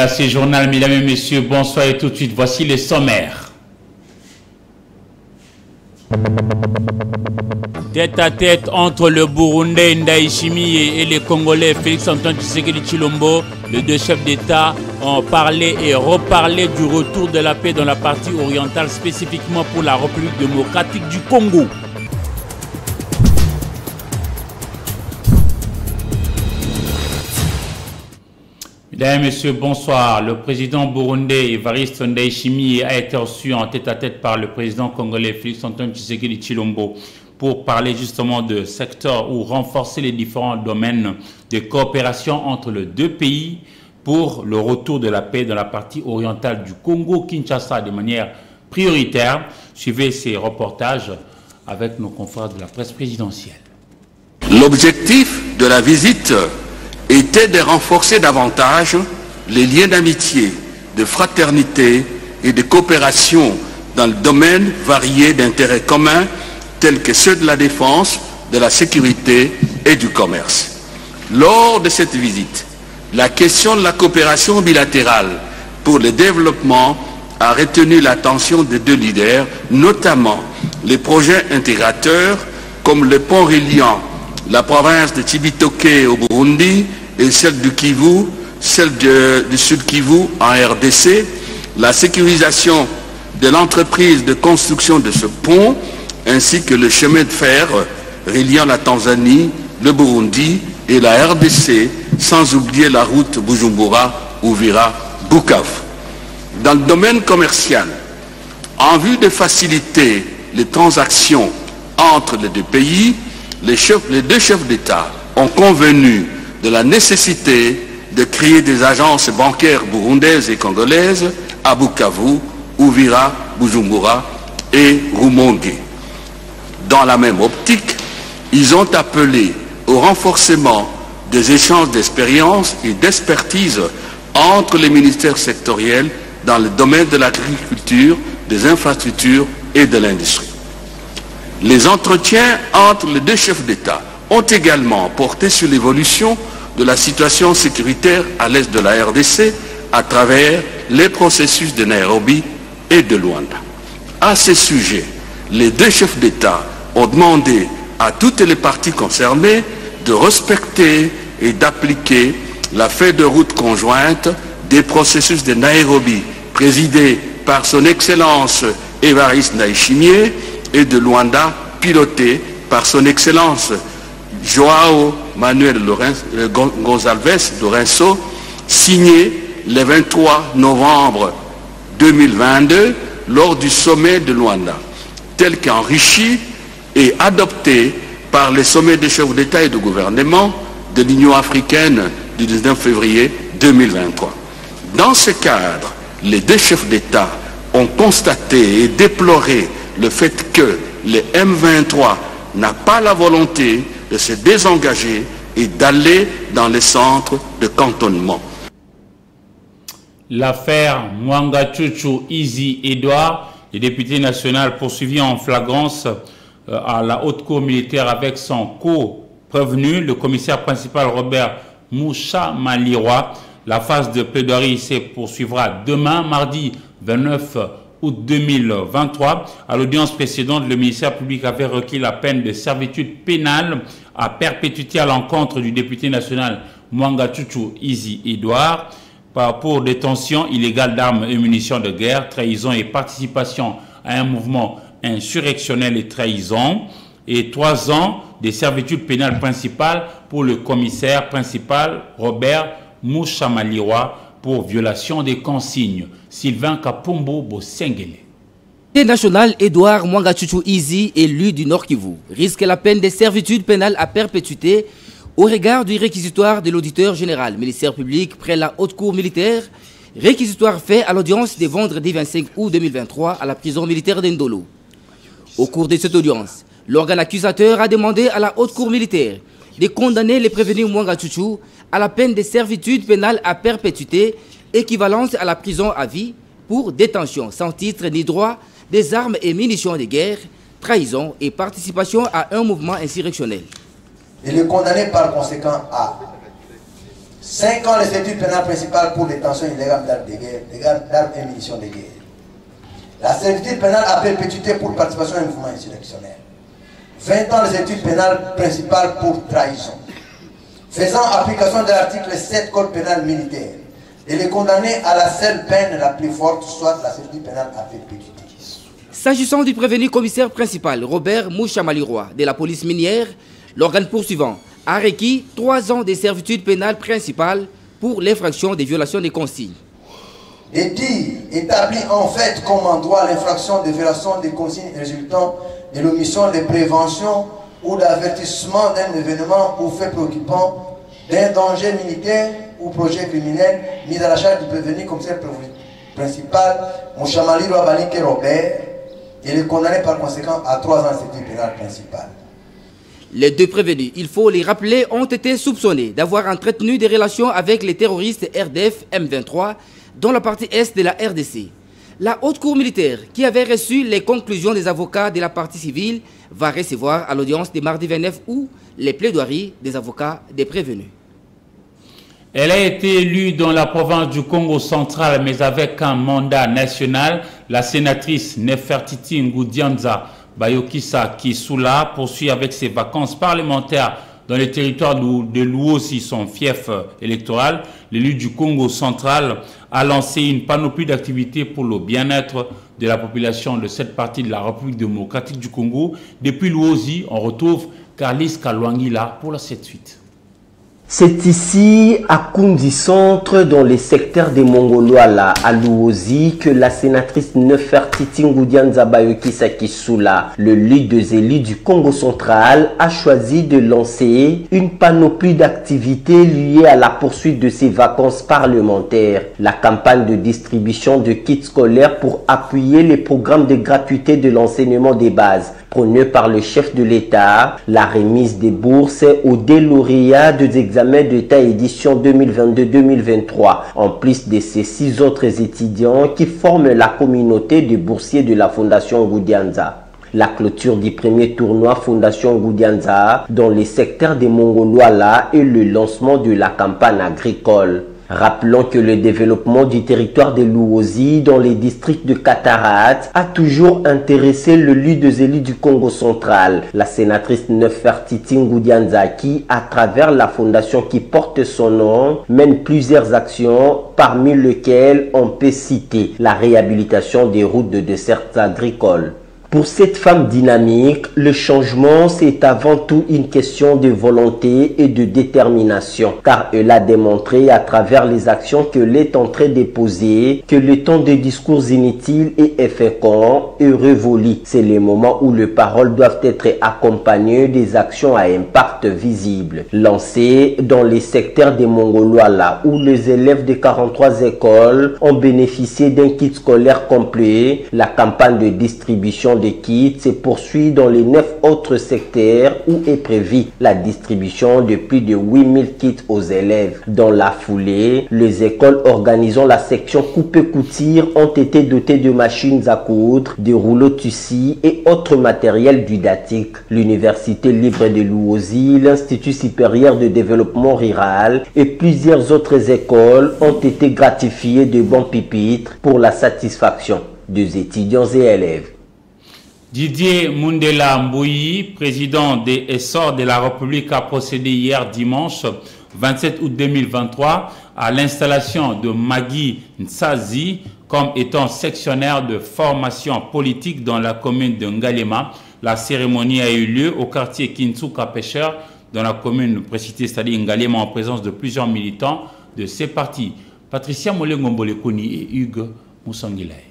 Voilà, c'est journal, mesdames et messieurs, bonsoir et tout de suite, voici les sommaires. Tête à tête entre le Burundais Ndayishimiye et les Congolais Félix-Antoine Tshisekedi Tshilombo, les deux chefs d'État ont parlé et reparlé du retour de la paix dans la partie orientale, spécifiquement pour la République démocratique du Congo. Mesdames et messieurs, bonsoir. Le président burundais Evariste Ndayishimiye a été reçu en tête-à-tête par le président congolais Félix-Antoine Tshisekedi Tshilombo pour parler justement de secteurs ou renforcer les différents domaines de coopération entre les deux pays pour le retour de la paix dans la partie orientale du Congo-Kinshasa de manière prioritaire. Suivez ces reportages avec nos confrères de la presse présidentielle. L'objectif de la visite était de renforcer davantage les liens d'amitié, de fraternité et de coopération dans le domaine varié d'intérêts communs tels que ceux de la défense, de la sécurité et du commerce. Lors de cette visite, la question de la coopération bilatérale pour le développement a retenu l'attention des deux leaders, notamment les projets intégrateurs comme le pont reliant la province de Cibitoke au Burundi et celle du Kivu, celle du Sud Kivu en RDC, la sécurisation de l'entreprise de construction de ce pont, ainsi que le chemin de fer reliant la Tanzanie, le Burundi et la RDC, sans oublier la route Bujumbura-Uvira-Bukavu. Dans le domaine commercial, en vue de faciliter les transactions entre les deux pays, les deux chefs d'État ont convenu de la nécessité de créer des agences bancaires burundaises et congolaises à Bukavu, Uvira, Bujumbura et Rumonge. Dans la même optique, ils ont appelé au renforcement des échanges d'expériences et d'expertise entre les ministères sectoriels dans le domaine de l'agriculture, des infrastructures et de l'industrie. Les entretiens entre les deux chefs d'État ont également porté sur l'évolution de la situation sécuritaire à l'est de la RDC à travers les processus de Nairobi et de Luanda. À ce sujet, les deux chefs d'État ont demandé à toutes les parties concernées de respecter et d'appliquer la feuille de route conjointe des processus de Nairobi, présidée par son Excellence Evariste Ndayishimiye, et de Luanda, pilotée par son Excellence João Manuel Gonçalves Lourenço, signé le 23 novembre 2022 lors du sommet de Luanda, tel qu'enrichi et adopté par les sommets des chefs d'État et de gouvernement de l'Union africaine du 19 février 2023. Dans ce cadre, les deux chefs d'État ont constaté et déploré le fait que le M23 n'a pas la volonté de se désengager et d'aller dans les centres de cantonnement. L'affaire Mwanga Chuchu Easy Edouard, le député national poursuivi en flagrance à la haute cour militaire avec son co-prévenu, le commissaire principal Robert Moucha-Malirwa. La phase de plaidoirie se poursuivra demain, mardi 29 août 2023. À l'audience précédente, le ministère public avait requis la peine de servitude pénale à perpétuité à l'encontre du député national Mwanga Chuchu Easy Edouard pour détention illégale d'armes et munitions de guerre, trahison et participation à un mouvement insurrectionnel et trahison, et 3 ans de servitude pénale principale pour le commissaire principal Robert Moucha-Malirwa pour violation des consignes. Sylvain Kapombo Bosengele. Le national Edouard Mwanga Chuchu Easy, élu du Nord Kivu, risque la peine de servitude pénale à perpétuité au regard du réquisitoire de l'auditeur général, ministère public près la haute cour militaire, réquisitoire fait à l'audience de vendredi 25 août 2023 à la prison militaire d'Indolo. Au cours de cette audience, l'organe accusateur a demandé à la haute cour militaire de condamner les prévenus Mwanga Chuchu à la peine de servitude pénale à perpétuité équivalente à la prison à vie pour détention sans titre ni droit des armes et munitions de guerre, trahison et participation à un mouvement insurrectionnel. Il est condamné par conséquent à 5 ans de servitude pénale principale pour détention illégale d'armes et munitions de guerre. La servitude pénale à perpétuité pour participation à un mouvement insurrectionnel. 20 ans de servitude pénale principale pour trahison. Faisant application de l'article 7 Code pénal militaire, et les condamner à la seule peine la plus forte, soit la servitude pénale à perpétuité. S'agissant du prévenu commissaire principal Robert Mouchamaliroy de la police minière, l'organe poursuivant a requis 3 ans de servitude pénale principale pour l'infraction des violations des consignes. Et dit établi en fait comme en droit l'infraction de violation des consignes résultant de l'omission de prévention ou d'avertissement d'un événement ou fait préoccupant d'un danger militaire ou projet criminel mis à la charge du prévenu commissaire principal Mouchamaliroy Balike Robert et le condamné par conséquent à 3 ans de servitude pénale principale. Les 2 prévenus, il faut les rappeler, ont été soupçonnés d'avoir entretenu des relations avec les terroristes RDF M23 dans la partie est de la RDC. La haute cour militaire, qui avait reçu les conclusions des avocats de la partie civile, va recevoir à l'audience de mardi 29 août les plaidoiries des avocats des prévenus. Elle a été élue dans la province du Congo central, mais avec un mandat national. La sénatrice Nefertiti Ngoudianza Bayokisa Kisula poursuit avec ses vacances parlementaires dans les territoires de Luosi, son fief électoral. L'élu du Congo central a lancé une panoplie d'activités pour le bien-être de la population de cette partie de la République démocratique du Congo. Depuis Luosi, on retrouve Carlis Kalwangila pour la 7-8. C'est ici, à Kundi Centre, dans les secteurs des Mongoloala, à Luosi, que la sénatrice Nefertiti Ngoudianza Bayokisa Kisula, le leader des élus du Congo central, a choisi de lancer une panoplie d'activités liées à la poursuite de ses vacances parlementaires. La campagne de distribution de kits scolaires pour appuyer les programmes de gratuité de l'enseignement des bases, prônés par le chef de l'État, la remise des bourses aux lauréats des examens d'État édition 2022-2023, en plus de ces 6 autres étudiants qui forment la communauté de boursiers de la Fondation Ngoudianza. La clôture du premier tournoi Fondation Ngoudianza dans les secteurs des Mongoloala et le lancement de la campagne agricole. Rappelons que le développement du territoire de Luosi dans les districts de Katarat a toujours intéressé le leader des élus du Congo central, la sénatrice Nefertiti Ngoudianza, qui, à travers la fondation qui porte son nom, mène plusieurs actions, parmi lesquelles on peut citer la réhabilitation des routes de dessertes agricoles. Pour cette femme dynamique, le changement, c'est avant tout une question de volonté et de détermination, car elle a démontré à travers les actions qu'elle est en train de poser que le temps des discours inutiles et féconds est révolu. C'est le moment où les paroles doivent être accompagnées des actions à impact visible. Lancées dans les secteurs des Mongoloala, où les élèves de 43 écoles ont bénéficié d'un kit scolaire complet, la campagne de distribution de kits se poursuit dans les 9 autres secteurs où est prévue la distribution de plus de 8000 kits aux élèves. Dans la foulée, les écoles organisant la section coupe-couture ont été dotées de machines à coudre, de rouleaux tissus et autres matériels didactiques. L'Université libre de Luosi, l'Institut supérieur de développement rural et plusieurs autres écoles ont été gratifiées de bons pupitres pour la satisfaction des étudiants et élèves. Didier Mundela Mbouyi, président des Essors de la République, a procédé hier dimanche 27 août 2023 à l'installation de Magui Nsazi comme étant sectionnaire de formation politique dans la commune de Ngalema. La cérémonie a eu lieu au quartier Kintsuka Pêcheur dans la commune précitée, c'est-à-dire Ngalema, en présence de plusieurs militants de ces partis. Patricia Molengombolekoni et Hugues Moussangilay.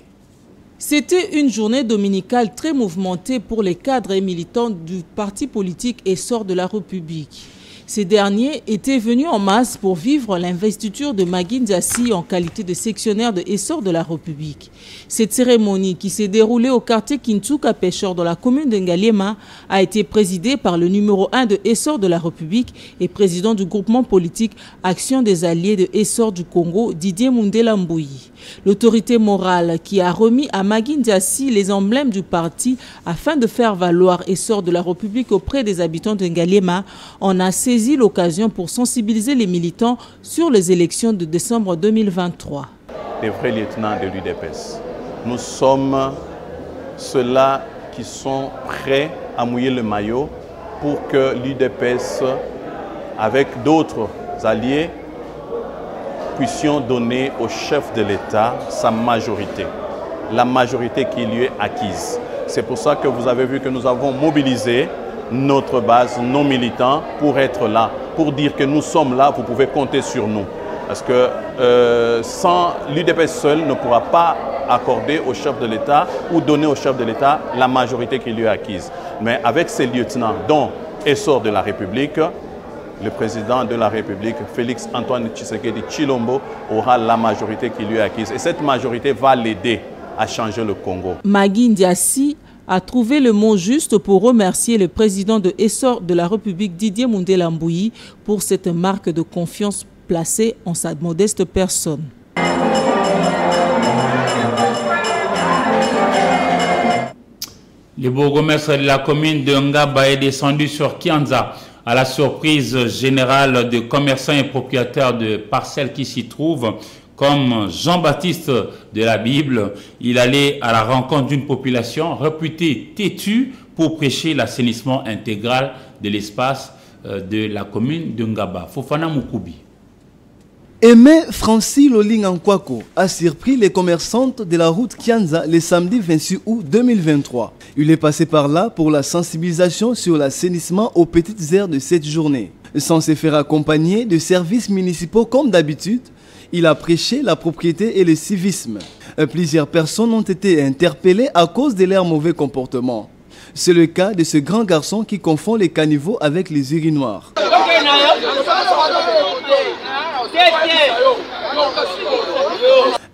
C'était une journée dominicale très mouvementée pour les cadres et militants du parti politique Essor de la République. Ces derniers étaient venus en masse pour vivre l'investiture de Magui Nsazi en qualité de sectionnaire de Essor de la République. Cette cérémonie, qui s'est déroulée au quartier Kintsuka Pêcheur dans la commune de Ngalema, a été présidée par le numéro 1 de Essor de la République et président du groupement politique Action des Alliés de Essor du Congo, Didier Mundela Mbouyi. L'autorité morale qui a remis à Magui Nsazi les emblèmes du parti afin de faire valoir Essor de la République auprès des habitants de Ngalema en a saisi saisi l'occasion pour sensibiliser les militants sur les élections de décembre 2023. Les vrais lieutenants de l'UDPS. Nous sommes ceux-là qui sont prêts à mouiller le maillot pour que l'UDPS, avec d'autres alliés, puissions donner au chef de l'État sa majorité, la majorité qui lui est acquise. C'est pour ça que vous avez vu que nous avons mobilisé notre base, nos militants, pour être là, pour dire que nous sommes là, vous pouvez compter sur nous. Parce que sans l'UDPS seul ne pourra pas accorder au chef de l'État ou donner au chef de l'État la majorité qui lui est acquise. Mais avec ces lieutenants, dont essor de la République, le président de la République, Félix Antoine Tshisekedi Tshilombo, aura la majorité qui lui est acquise. Et cette majorité va l'aider à changer le Congo. Magui Ndiassi a trouvé le mot juste pour remercier le président de essor de la République, Didier Mundela Mbouyi, pour cette marque de confiance placée en sa modeste personne. Le bourgmestre de la commune de Ngaba est descendu sur Kianza à la surprise générale de commerçants et propriétaires de parcelles qui s'y trouvent. Comme Jean-Baptiste de la Bible, il allait à la rencontre d'une population réputée têtue pour prêcher l'assainissement intégral de l'espace de la commune de Ngaba. Fofana Moukoubi. Aimé Francis Loling-Ankwako a surpris les commerçantes de la route Kianza le samedi 26 août 2023. Il est passé par là pour la sensibilisation sur l'assainissement aux petites aires de cette journée. Sans se faire accompagner de services municipaux comme d'habitude, il a prêché la propriété et le civisme. Plusieurs personnes ont été interpellées à cause de leur mauvais comportement. C'est le cas de ce grand garçon qui confond les caniveaux avec les urinoirs.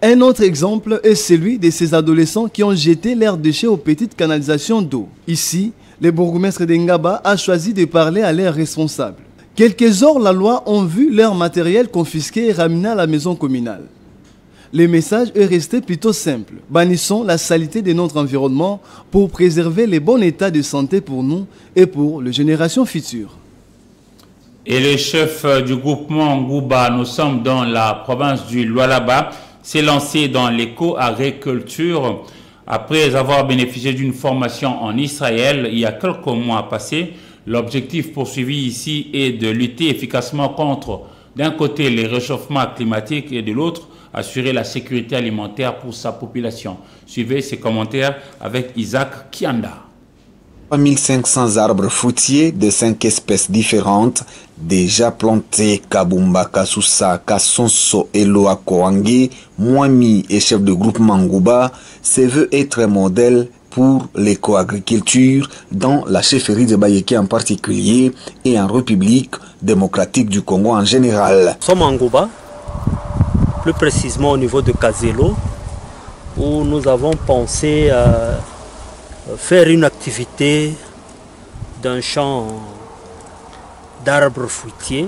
Un autre exemple est celui de ces adolescents qui ont jeté leurs déchets aux petites canalisations d'eau. Ici, le bourgmestre de Ngaba a choisi de parler à leurs responsables. Quelques heures, la loi ont vu leur matériel confisqué et ramené à la maison communale. Le message est resté plutôt simple. Bannissons la saleté de notre environnement pour préserver le bon état de santé pour nous et pour les générations futures. Et le chef du groupement Ngouba, nous sommes dans la province du Lualaba, s'est lancé dans l'éco-agriculture après avoir bénéficié d'une formation en Israël il y a quelques mois passés. L'objectif poursuivi ici est de lutter efficacement contre, d'un côté, les réchauffements climatiques et de l'autre, assurer la sécurité alimentaire pour sa population. Suivez ces commentaires avec Isaac Kianda. 3500 arbres fruitiers de 5 espèces différentes, déjà plantés. Kabumba, Kasusa, Kasonso, Eloa, Koangé, Mwami et chef de groupement Ngouba, se veut être un modèle pour l'éco-agriculture dans la chefferie de Bayeke en particulier et en République démocratique du Congo en général. Nous sommes en Ngouba, plus précisément au niveau de Kazelo, où nous avons pensé à faire une activité d'un champ d'arbres fruitiers,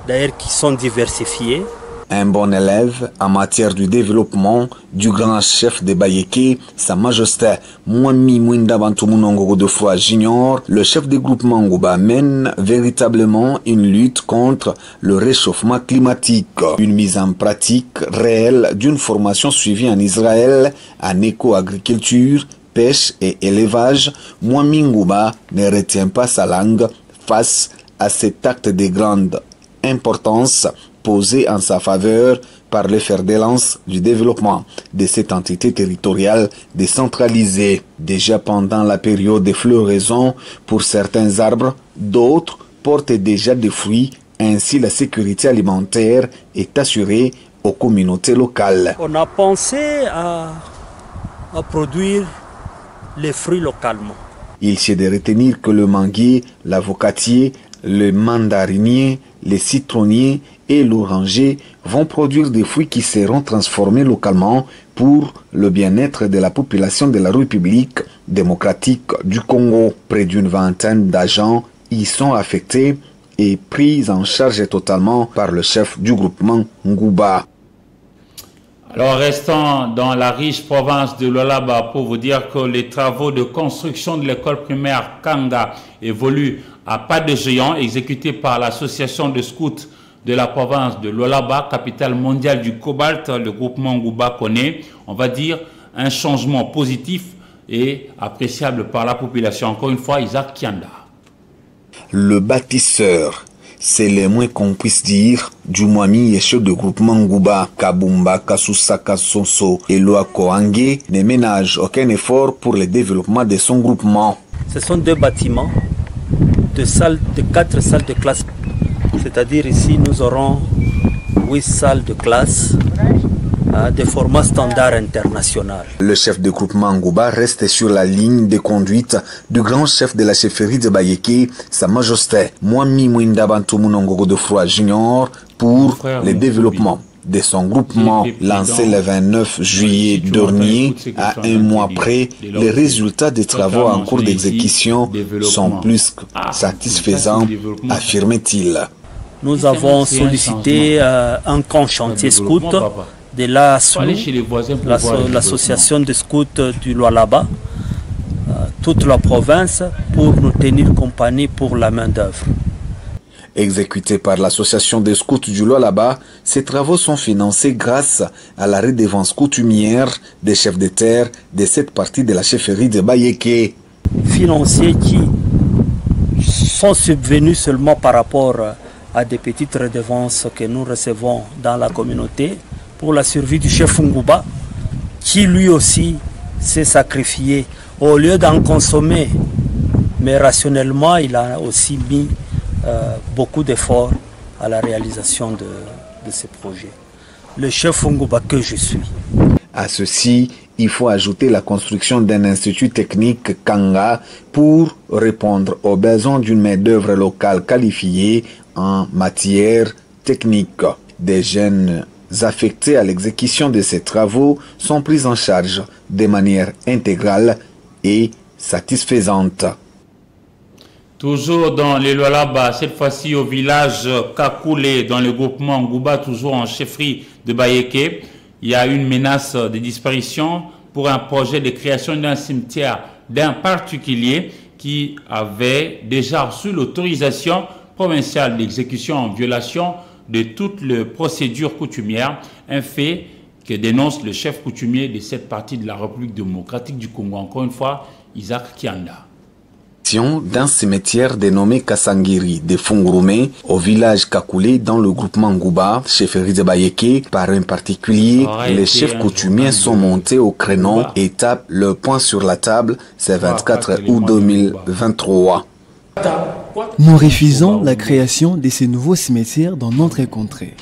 d'ailleurs qui sont diversifiés. Un bon élève en matière du développement du grand chef de Bayeke, Sa Majesté Mwami Mwinda Bantumunongo Godefroy Junior, le chef de groupement Ngouba mène véritablement une lutte contre le réchauffement climatique. Une mise en pratique réelle d'une formation suivie en Israël en éco-agriculture, pêche et élevage. Mwami Ngouba ne retient pas sa langue face à cet acte de grande importance posé en sa faveur par le fer de lance du développement de cette entité territoriale décentralisée. Déjà pendant la période de floraison, pour certains arbres, d'autres portent déjà des fruits. Ainsi, la sécurité alimentaire est assurée aux communautés locales. On a pensé à produire les fruits localement. Il s'est de retenir que le manguier, l'avocatier, le mandarinier, les citronniers et l'oranger vont produire des fruits qui seront transformés localement pour le bien-être de la population de la République démocratique du Congo. Près d'une vingtaine d'agents y sont affectés et pris en charge totalement par le chef du groupement Ngouba. Alors, restons dans la riche province de Lualaba pour vous dire que les travaux de construction de l'école primaire Kanga évoluent à pas de géant exécuté par l'association de scouts de la province de Lualaba, capitale mondiale du cobalt. Le groupement Ngouba connaît, on va dire, un changement positif et appréciable par la population. Encore une fois, Isaac Kianda. Le bâtisseur, c'est le moins qu'on puisse dire du Mwami et chef de groupement Ngouba, Kabumba, Kasusaka, Sonso et Loako Angé ne ménage aucun effort pour le développement de son groupement. Ce sont deux bâtiments de 4 salles de classe. C'est-à-dire ici nous aurons 8 salles de classe de format standard international. Le chef de groupement Ngouba reste sur la ligne de conduite du grand chef de la chefferie de Bayeke, Sa Majesté Mwami Mwinda Bantoumou Godefroy Junior, pour le développement de son groupement lancé le 29 juillet dernier. À un mois près, les résultats des travaux en cours d'exécution sont plus que satisfaisants, affirme-t-il. Nous avons sollicité un grand chantier scout de l'association des scouts du Lualaba, toute la province, pour nous tenir compagnie pour la main-d'œuvre. Exécutés par l'association des scouts du Lualaba, ces travaux sont financés grâce à la redevance coutumière des chefs de terre de cette partie de la chefferie de Bayeke. Financiers qui sont subvenus seulement par rapport à des petites redevances que nous recevons dans la communauté pour la survie du chef Ngouba, qui lui aussi s'est sacrifié. Au lieu d'en consommer, mais rationnellement, il a aussi mis beaucoup d'efforts à la réalisation de ces projets. Le chef Ngouba que je suis. À ceci, il faut ajouter la construction d'un institut technique Kanga pour répondre aux besoins d'une main-d'œuvre locale qualifiée en matière technique. Des jeunes affectés à l'exécution de ces travaux sont pris en charge de manière intégrale et satisfaisante. Toujours dans les Lualaba, cette fois-ci au village Kakoulé, dans le groupement Ngouba, toujours en chefferie de Bayeke, il y a une menace de disparition pour un projet de création d'un cimetière d'un particulier qui avait déjà reçu l'autorisation provinciale d'exécution en violation de toutes les procédures coutumières, un fait que dénonce le chef coutumier de cette partie de la République démocratique du Congo. Encore une fois, Isaac Kianda. D'un cimetière dénommé Kasangiri de Fungurume au village Kakoulé dans le groupement Ngouba, chefferie de Bayeke, par un particulier, les chefs coutumiers sont montés au créneau et tapent le point sur la table, c'est 24 août 2023. Nous refusons la création de ces nouveaux cimetières dans notre contrée.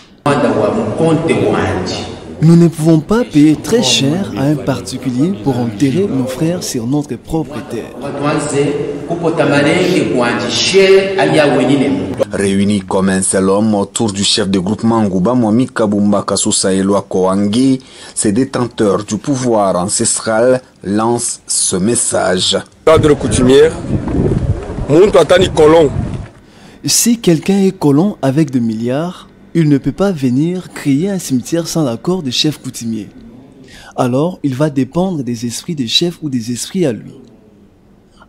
Nous ne pouvons pas payer très cher à un particulier pour enterrer nos frères sur notre propre terre. Réunis comme un seul homme autour du chef de groupement Ngouba, Mwami Kabumba Kasusa et Loako Angé, ces détenteurs du pouvoir ancestral lancent ce message. Cadre coutumière, si quelqu'un est colon avec des milliards, il ne peut pas venir créer un cimetière sans l'accord du chef coutumier. Alors, il va dépendre des esprits des chefs ou des esprits à lui.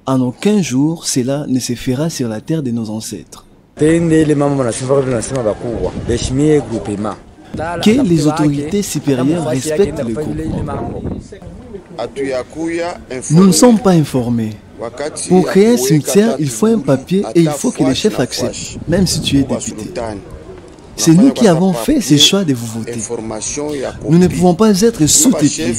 En aucun jour, cela ne se fera sur la terre de nos ancêtres. Que les autorités supérieures respectent le groupement. Nous ne sommes pas informés. Pour créer un cimetière, il faut un papier et il faut que les chefs acceptent, même si tu es député. C'est nous qui avons fait ce choix de vous voter. Nous ne pouvons pas être sous tes pieds.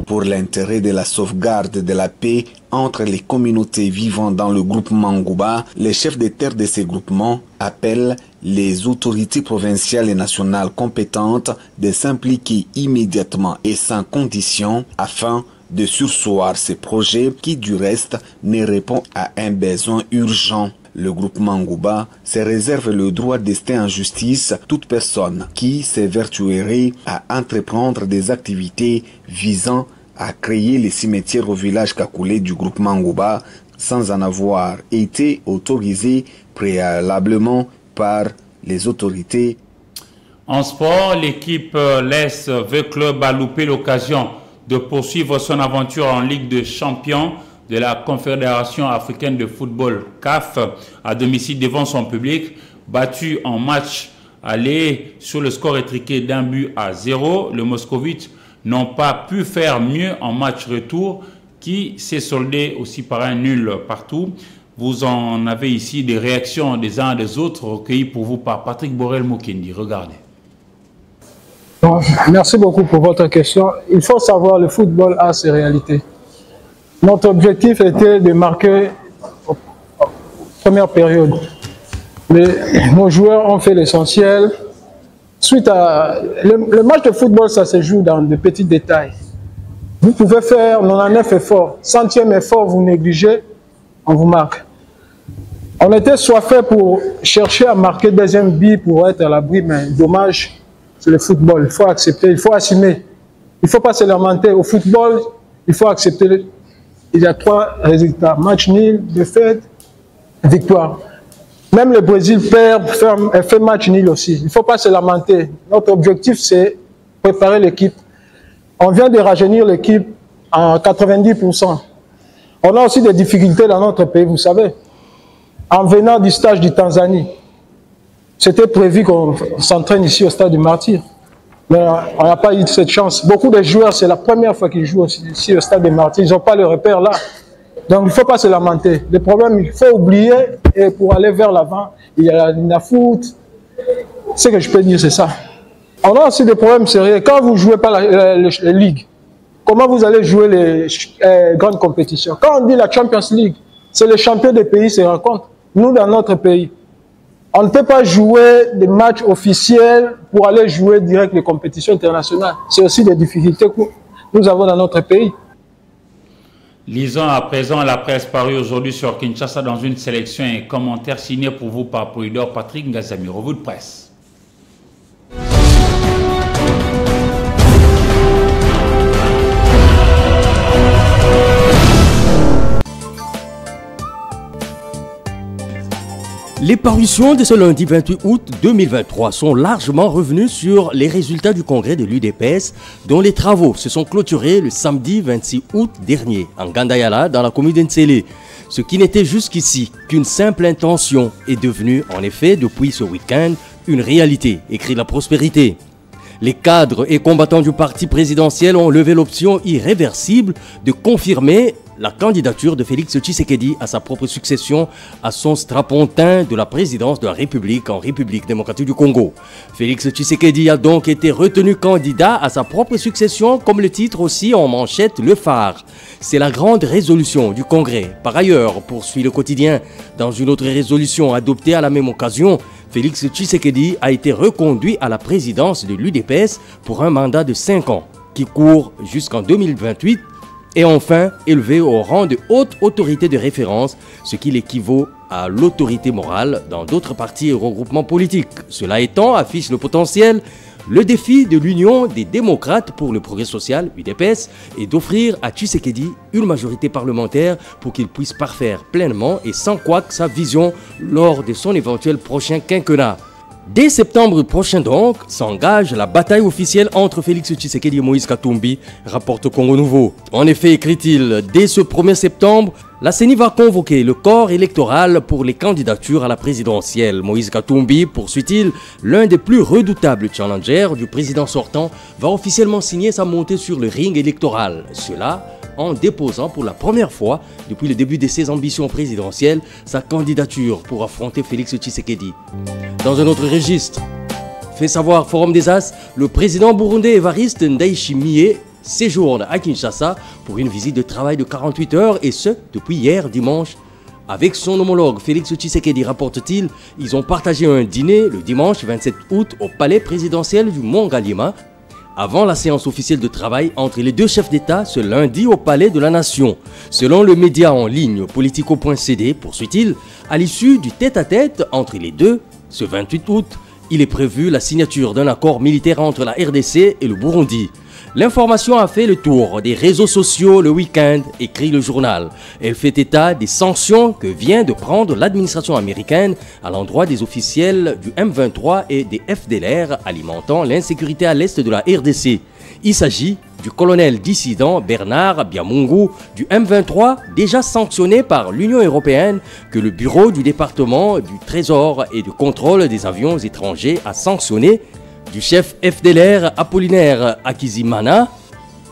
Pour l'intérêt de la sauvegarde de la paix entre les communautés vivant dans le groupement Ngouba, les chefs de terre de ces groupements appellent les autorités provinciales et nationales compétentes de s'impliquer immédiatement et sans condition afin de surseoir ces projets qui, du reste, ne répondent à un besoin urgent. Le groupement Ngouba se réserve le droit d'ester en justice toute personne qui s'évertuerait à entreprendre des activités visant à créer les cimetières au village Kakoulé du groupement Ngouba sans en avoir été autorisé préalablement par les autorités. En sport, l'équipe l'Est V Club a loupé l'occasion de poursuivre son aventure en Ligue des Champions de la Confédération africaine de football CAF à domicile devant son public, battu en match aller sur le score étriqué d'un but à 0. Le Moscovite n'ont pas pu faire mieux en match retour qui s'est soldé aussi par un nul partout. Vous en avez ici des réactions des uns et des autres recueillies pour vous par Patrick Borel-Mokendi. Regardez. Bon, merci beaucoup pour votre question. Il faut savoir, le football a ses réalités. Notre objectif était de marquer en première période. Nos joueurs ont fait l'essentiel. Suite à le match de football, ça se joue dans de petits détails. Vous pouvez faire 99 efforts, 100e effort, vous négligez, on vous marque. On était soifés pour chercher à marquer deuxième but pour être à l'abri, mais dommage, c'est le football. Il faut accepter, il faut assumer. Il ne faut pas se lamenter. Au football, il faut accepter. Il y a 3 résultats. Match nul, défaite, victoire. Même le Brésil perd, fait match nul aussi. Il ne faut pas se lamenter. Notre objectif, c'est préparer l'équipe. On vient de rajeunir l'équipe à 90%. On a aussi des difficultés dans notre pays, vous savez. En venant du stage du Tanzanie, c'était prévu qu'on s'entraîne ici au stade du Martyr. Mais on n'a pas eu cette chance. Beaucoup de joueurs, c'est la première fois qu'ils jouent ici au stade du Martyr. Ils n'ont pas le repère là. Donc il ne faut pas se lamenter. Les problèmes, il faut oublier. Et pour aller vers l'avant, il y a la foot. Ce que je peux dire, c'est ça. On a aussi des problèmes sérieux. Quand vous ne jouez pas les ligues, comment vous allez jouer les grandes compétitions? Quand on dit la Champions League, c'est les champions des pays qui se rencontrent. Nous, dans notre pays, on ne peut pas jouer des matchs officiels pour aller jouer direct les compétitions internationales. C'est aussi des difficultés que nous avons dans notre pays. Lisons à présent la presse parue aujourd'hui sur Kinshasa dans une sélection et commentaire signé pour vous par Polydor Patrick Ngazami. Revue de presse. Les parutions de ce lundi 28 août 2023 sont largement revenues sur les résultats du congrès de l'UDPS dont les travaux se sont clôturés le samedi 26 août dernier en Gandayala dans la commune d'Nsele. Ce qui n'était jusqu'ici qu'une simple intention est devenu en effet depuis ce week-end une réalité, écrit La Prospérité. Les cadres et combattants du parti présidentiel ont levé l'option irréversible de confirmer la candidature de Félix Tshisekedi à sa propre succession à son strapontin de la présidence de la République en République démocratique du Congo. Félix Tshisekedi a donc été retenu candidat à sa propre succession, comme le titre aussi en manchette Le Phare. C'est la grande résolution du Congrès. Par ailleurs, poursuit le quotidien, dans une autre résolution adoptée à la même occasion, Félix Tshisekedi a été reconduit à la présidence de l'UDPS pour un mandat de 5 ans qui court jusqu'en 2028 et enfin élevé au rang de haute autorité de référence, ce qui l'équivaut à l'autorité morale dans d'autres partis et regroupements politiques. Cela étant, affiche le potentiel, le défi de l'Union des démocrates pour le progrès social, UDPS, est d'offrir à Tshisekedi une majorité parlementaire pour qu'il puisse parfaire pleinement et sans couac sa vision lors de son éventuel prochain quinquennat. Dès septembre prochain donc, s'engage la bataille officielle entre Félix Tshisekedi et Moïse Katumbi, rapporte Congo Nouveau. En effet, écrit-il, dès ce 1er septembre, la CENI va convoquer le corps électoral pour les candidatures à la présidentielle. Moïse Katumbi, poursuit-il, l'un des plus redoutables challengers du président sortant, va officiellement signer sa montée sur le ring électoral. Cela en déposant pour la première fois, depuis le début de ses ambitions présidentielles, sa candidature pour affronter Félix Tshisekedi. Dans un autre registre, fait savoir Forum des As, le président burundais Évariste Ndayishimiye séjourne à Kinshasa pour une visite de travail de 48 heures et ce, depuis hier dimanche. Avec son homologue Félix Tshisekedi, rapporte-t-il, ils ont partagé un dîner le dimanche 27 août au palais présidentiel du Mont Galima, avant la séance officielle de travail entre les deux chefs d'État ce lundi au Palais de la Nation. Selon le média en ligne Politico.cd, poursuit-il, à l'issue du tête-à-tête entre les deux, ce 28 août, il est prévu la signature d'un accord militaire entre la RDC et le Burundi. L'information a fait le tour des réseaux sociaux le week-end, écrit le journal. Elle fait état des sanctions que vient de prendre l'administration américaine à l'endroit des officiels du M23 et des FDLR alimentant l'insécurité à l'est de la RDC. Il s'agit du colonel dissident Bernard Biamungu du M23, déjà sanctionné par l'Union européenne, que le bureau du département du Trésor et du contrôle des avions étrangers a sanctionné, du chef FDLR Apollinaire Akizimana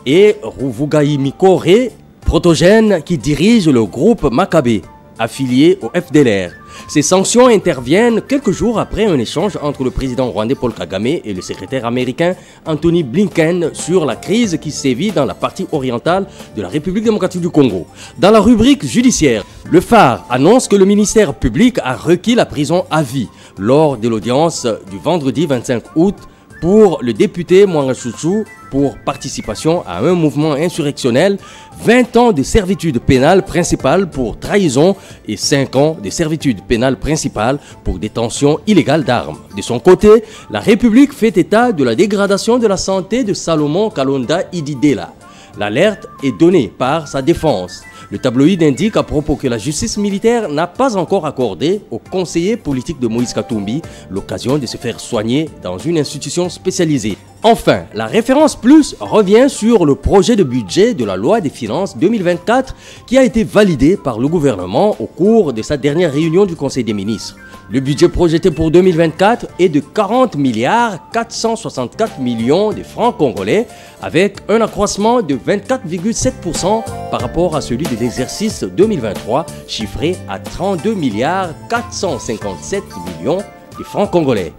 et Ruvugai Mikore, protogène qui dirige le groupe Makabe, affilié au FDLR. Ces sanctions interviennent quelques jours après un échange entre le président rwandais Paul Kagame et le secrétaire américain Anthony Blinken sur la crise qui sévit dans la partie orientale de la République démocratique du Congo. Dans la rubrique judiciaire, le Phare annonce que le ministère public a requis la prison à vie lors de l'audience du vendredi 25 août pour le député Mwanga Chouchou pour participation à un mouvement insurrectionnel, 20 ans de servitude pénale principale pour trahison et 5 ans de servitude pénale principale pour détention illégale d'armes. De son côté, la République fait état de la dégradation de la santé de Salomon Kalonda Ididela. L'alerte est donnée par sa défense. Le tabloïd indique à propos que la justice militaire n'a pas encore accordé au conseiller politique de Moïse Katumbi l'occasion de se faire soigner dans une institution spécialisée. Enfin, la référence plus revient sur le projet de budget de la loi des finances 2024 qui a été validé par le gouvernement au cours de sa dernière réunion du Conseil des ministres. Le budget projeté pour 2024 est de 40 milliards 464 millions de francs congolais avec un accroissement de 24,7% par rapport à celui de l'exercice 2023 chiffré à 32 milliards 457 millions de francs congolais.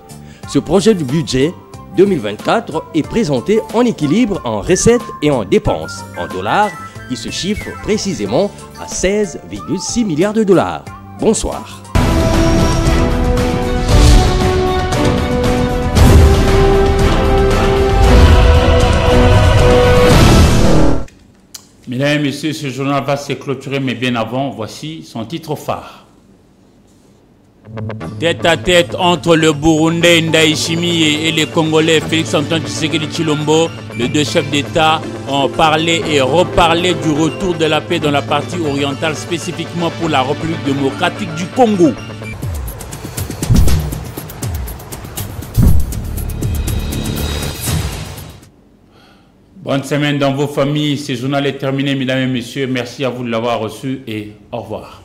Ce projet de budget 2024 est présenté en équilibre en recettes et en dépenses. En dollars, il se chiffre précisément à 16,6 milliards de dollars. Bonsoir. Mesdames et messieurs, ce journal va se clôturer, mais bien avant, voici son titre phare. Tête à tête entre le Burundais Ndayishimiye et les Congolais Félix-Antoine Tshisekedi Tshilombo, les deux chefs d'État ont parlé et reparlé du retour de la paix dans la partie orientale, spécifiquement pour la République démocratique du Congo. Bonne semaine dans vos familles. Ce journal est terminé, mesdames et messieurs. Merci à vous de l'avoir reçu et au revoir.